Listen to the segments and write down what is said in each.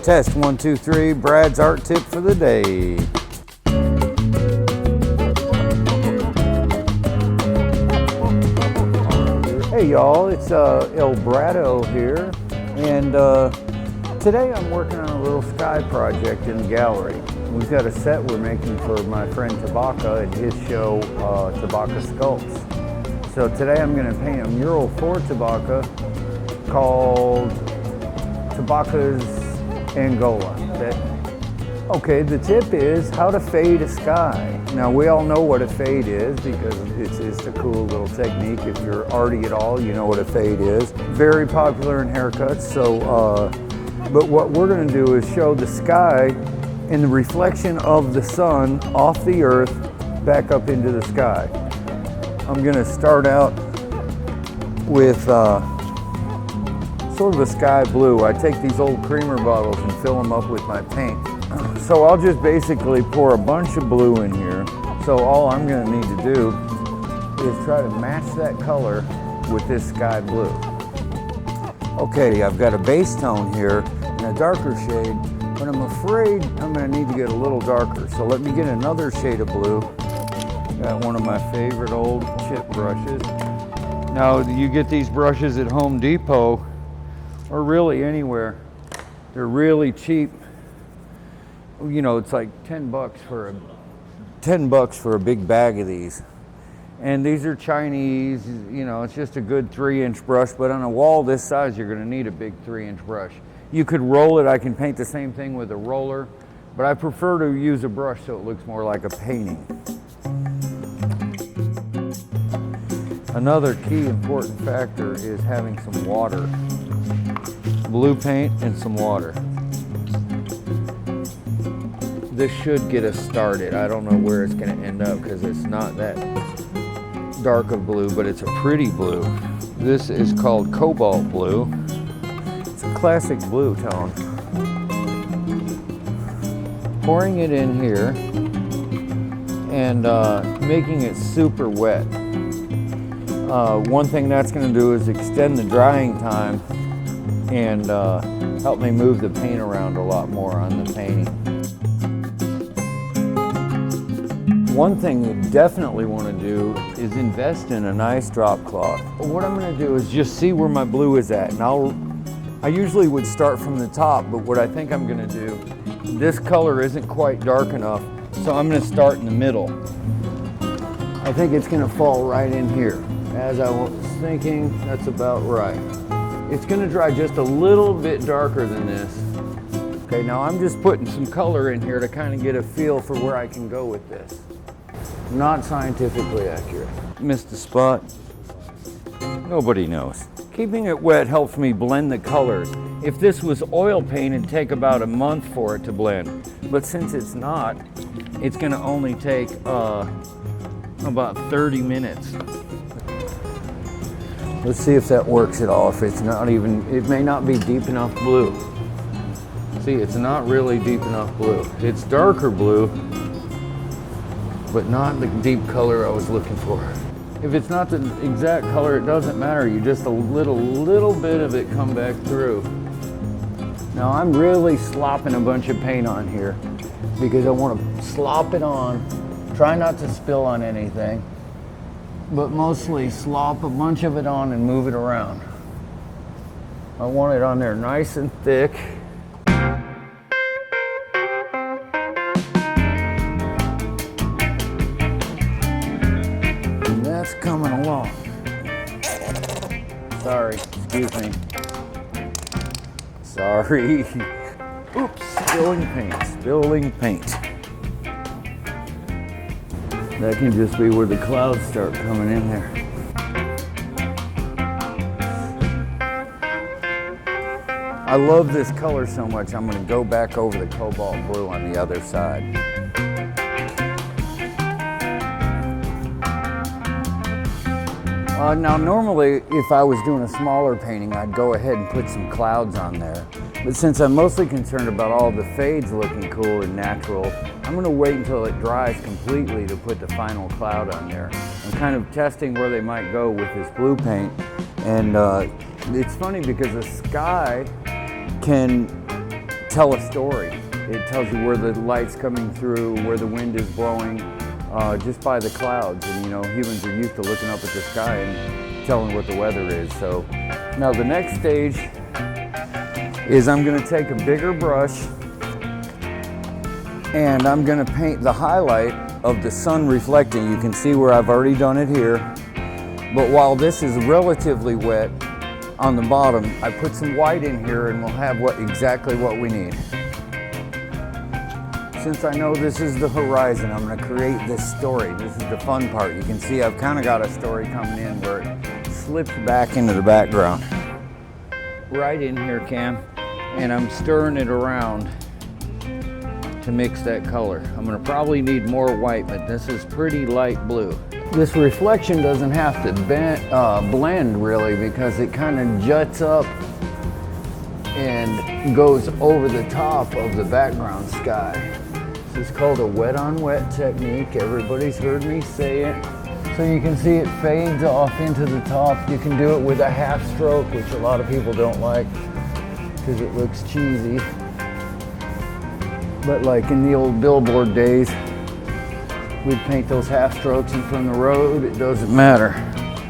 Test 1, 2, 3. Brad's art tip for the day. Hey y'all, it's El Brado here, and today I'm working on a little sky project in the gallery. We've got a set we're making for my friend Tabaka and his show, Tabaka Sculpts. So today I'm going to paint a mural for Tabaka called Tabaka's Angola. Okay, the tip is how to fade a sky. Now we all know what a fade is because it's a cool little technique. If you're arty at all, you know what a fade is. Very popular in haircuts. So, but what we're going to do is show the sky and the reflection of the sun off the earth back up into the sky. I'm going to start out with sort of a sky blue. I take these old creamer bottles and fill them up with my paint. So I'll just basically pour a bunch of blue in here. So all I'm going to need to do is try to match that color with this sky blue. Okay, I've got a base tone here and a darker shade, but I'm afraid I'm going to need to get a little darker. So let me get another shade of blue. Got one of my favorite old chip brushes. Now you get these brushes at Home Depot or really anywhere. They're really cheap. You know, it's like 10 bucks for a big bag of these. And these are Chinese, you know, it's just a good 3-inch brush, but on a wall this size, you're gonna need a big 3-inch brush. You could roll it, I can paint the same thing with a roller, but I prefer to use a brush so it looks more like a painting. Another key important factor is having some water. Blue paint and some water. This should get us started. I don't know where it's going to end up because it's not that dark of blue, but it's a pretty blue. This is called cobalt blue. It's a classic blue tone. Pouring it in here and making it super wet. One thing that's going to do is extend the drying time and help me move the paint around a lot more on the painting. One thing you definitely want to do is invest in a nice drop cloth. What I'm going to do is just see where my blue is at. And I usually would start from the top, but what I think I'm going to do, this color isn't quite dark enough, so I'm going to start in the middle. I think it's going to fall right in here. As I was thinking, that's about right. It's going to dry just a little bit darker than this. Okay, now I'm just putting some color in here to kind of get a feel for where I can go with this. Not scientifically accurate. Missed a spot. Nobody knows. Keeping it wet helps me blend the colors. If this was oil paint, it'd take about a month for it to blend. But since it's not, it's going to only take about 30 minutes. Let's see if that works at all. If it's not even, it may not be deep enough blue. See, it's not really deep enough blue. It's darker blue, but not the deep color I was looking for. If it's not the exact color, it doesn't matter. You just a little bit of it come back through. Now I'm really slopping a bunch of paint on here because I want to slop it on, try not to spill on anything, but mostly slop a bunch of it on and move it around. I want it on there nice and thick. Coming along. Sorry, excuse me. Sorry. Oops, spilling paint. That can just be where the clouds start coming in there. I love this color so much, I'm going to go back over the cobalt blue on the other side. Now normally if I was doing a smaller painting I'd go ahead and put some clouds on there, but since I'm mostly concerned about all the fades looking cool and natural, I'm going to wait until it dries completely to put the final cloud on there. I'm kind of testing where they might go with this blue paint, and it's funny because the sky can tell a story. It tells you where the light's coming through, where the wind is blowing, just by the clouds. And you know, humans are used to looking up at the sky and telling what the weather is. So now the next stage is I'm gonna take a bigger brush and I'm gonna paint the highlight of the sun reflecting. You can see where I've already done it here. But while this is relatively wet on the bottom, I put some white in here and we'll have exactly what we need. Since I know this is the horizon, I'm gonna create this story. This is the fun part. You can see I've kind of got a story coming in where it slips back into the background. Right in here, Cam, and I'm stirring it around to mix that color. I'm gonna probably need more white, but this is pretty light blue. This reflection doesn't have to blend really, because it kind of juts up and goes over the top of the background sky. This is called a wet on wet technique. Everybody's heard me say it. So you can see it fades off into the top. You can do it with a half stroke, which a lot of people don't like because it looks cheesy. But like in the old billboard days, we'd paint those half strokes in front of the road. It doesn't matter.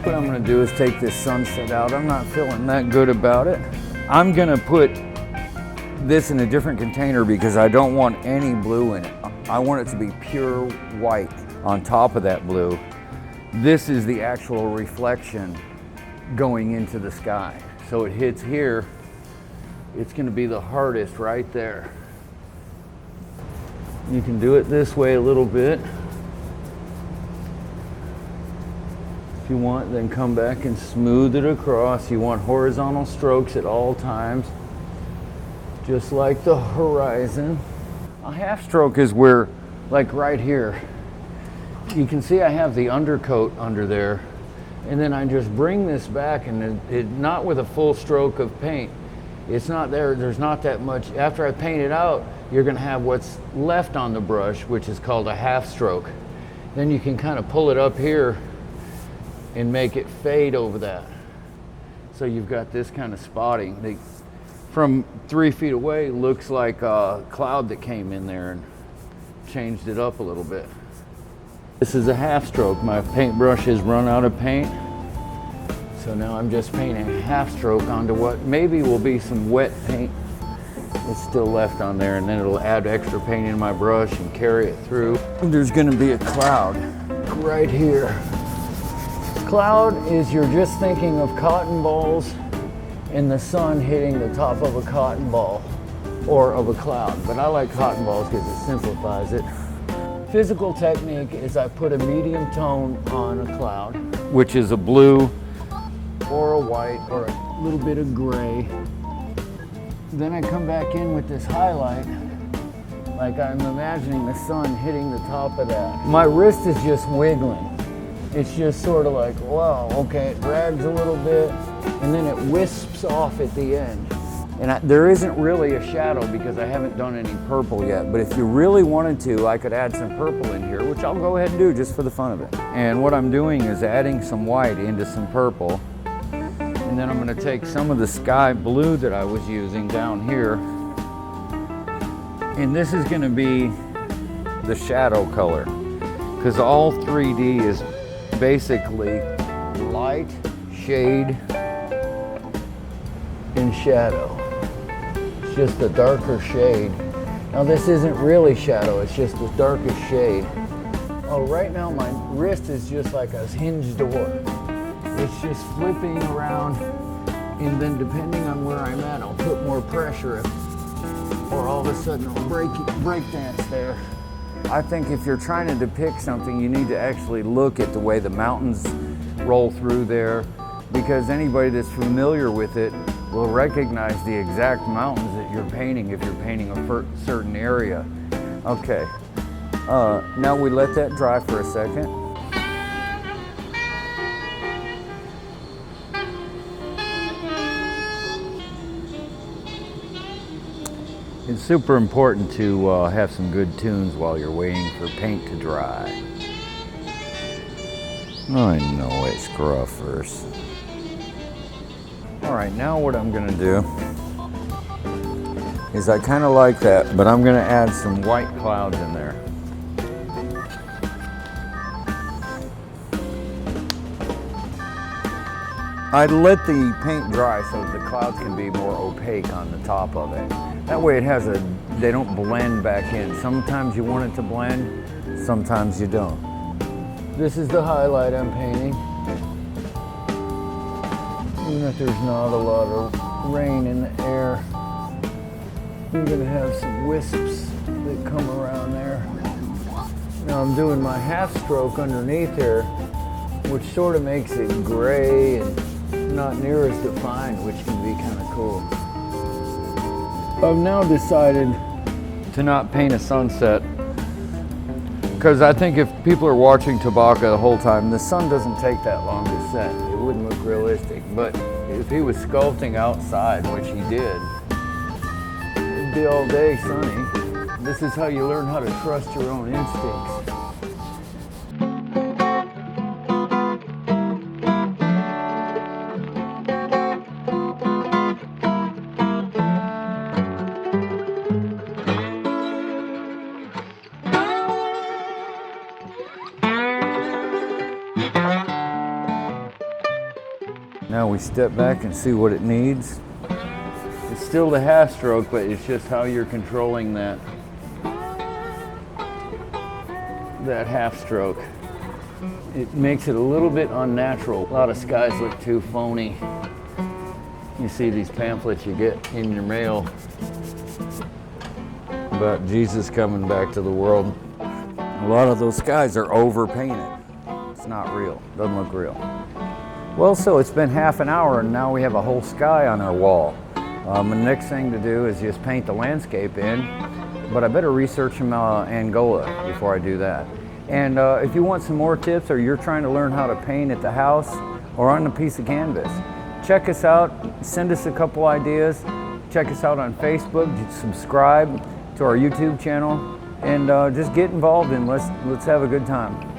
What I'm gonna do is take this sunset out. I'm not feeling that good about it. I'm gonna put this in a different container because I don't want any blue in it. I want it to be pure white on top of that blue. This is the actual reflection going into the sky. So it hits here. It's gonna be the hardest right there. You can do it this way a little bit. If you want, then come back and smooth it across. You want horizontal strokes at all times, just like the horizon. A half stroke is where, like right here, you can see I have the undercoat under there, and then I just bring this back, and it not with a full stroke of paint. It's not there's not that much. After I paint it out, you're gonna have what's left on the brush, which is called a half stroke. Then you can kind of pull it up here and make it fade over that. So you've got this kind of spotting. From 3 feet away, looks like a cloud that came in there and changed it up a little bit. This is a half stroke. My paintbrush has run out of paint. So now I'm just painting a half stroke onto what maybe will be some wet paint that's still left on there, and then it'll add extra paint in my brush and carry it through. There's gonna be a cloud right here. Cloud is you're just thinking of cotton balls and the sun hitting the top of a cotton ball or of a cloud. But I like cotton balls because it simplifies it. Physical technique is I put a medium tone on a cloud, which is a blue or a white or a little bit of gray. Then I come back in with this highlight, like I'm imagining the sun hitting the top of that. My wrist is just wiggling. It's just sort of like, wow, okay, it drags a little bit, and then it wisps off at the end. And there isn't really a shadow because I haven't done any purple yet, but if you really wanted to, I could add some purple in here, which I'll go ahead and do just for the fun of it. And what I'm doing is adding some white into some purple, and then I'm gonna take some of the sky blue that I was using down here, and this is gonna be the shadow color, because all 3D is basically light, shade, and shadow. It's just a darker shade. Now this isn't really shadow, it's just the darkest shade. Oh, right now my wrist is just like a hinge door. It's just flipping around, and then depending on where I'm at, I'll put more pressure, or all of a sudden I'll break dance there. I think if you're trying to depict something, you need to actually look at the way the mountains roll through there, because anybody that's familiar with it will recognize the exact mountains that you're painting if you're painting a certain area. Okay, now we let that dry for a second. It's super important to have some good tunes while you're waiting for paint to dry. I know it's gruffers. All right, now what I'm gonna do is I kind of like that, but I'm going to add some white clouds in there. I let the paint dry so the clouds can be more opaque on the top of it. That way they don't blend back in. Sometimes you want it to blend, sometimes you don't. This is the highlight I'm painting. Even if there's not a lot of rain in the air, you're gonna have some wisps that come around there. Now I'm doing my half stroke underneath here, which sort of makes it gray and not near as defined, which can be kind of cool. I've now decided to not paint a sunset because I think if people are watching Tabaka the whole time, the sun doesn't take that long to set. It wouldn't look realistic. But if he was sculpting outside, which he did, it'd be all day sunny. This is how you learn how to trust your own instincts. Now we step back and see what it needs. It's still the half stroke, but it's just how you're controlling that half stroke. It makes it a little bit unnatural. A lot of skies look too phony. You see these pamphlets you get in your mail about Jesus coming back to the world. A lot of those skies are overpainted. It's not real, doesn't look real. Well, so it's been half an hour and now we have a whole sky on our wall. The next thing to do is just paint the landscape in, but I better research some Angola before I do that. And if you want some more tips or you're trying to learn how to paint at the house or on a piece of canvas, check us out, send us a couple ideas, check us out on Facebook, subscribe to our YouTube channel, and just get involved and let's have a good time.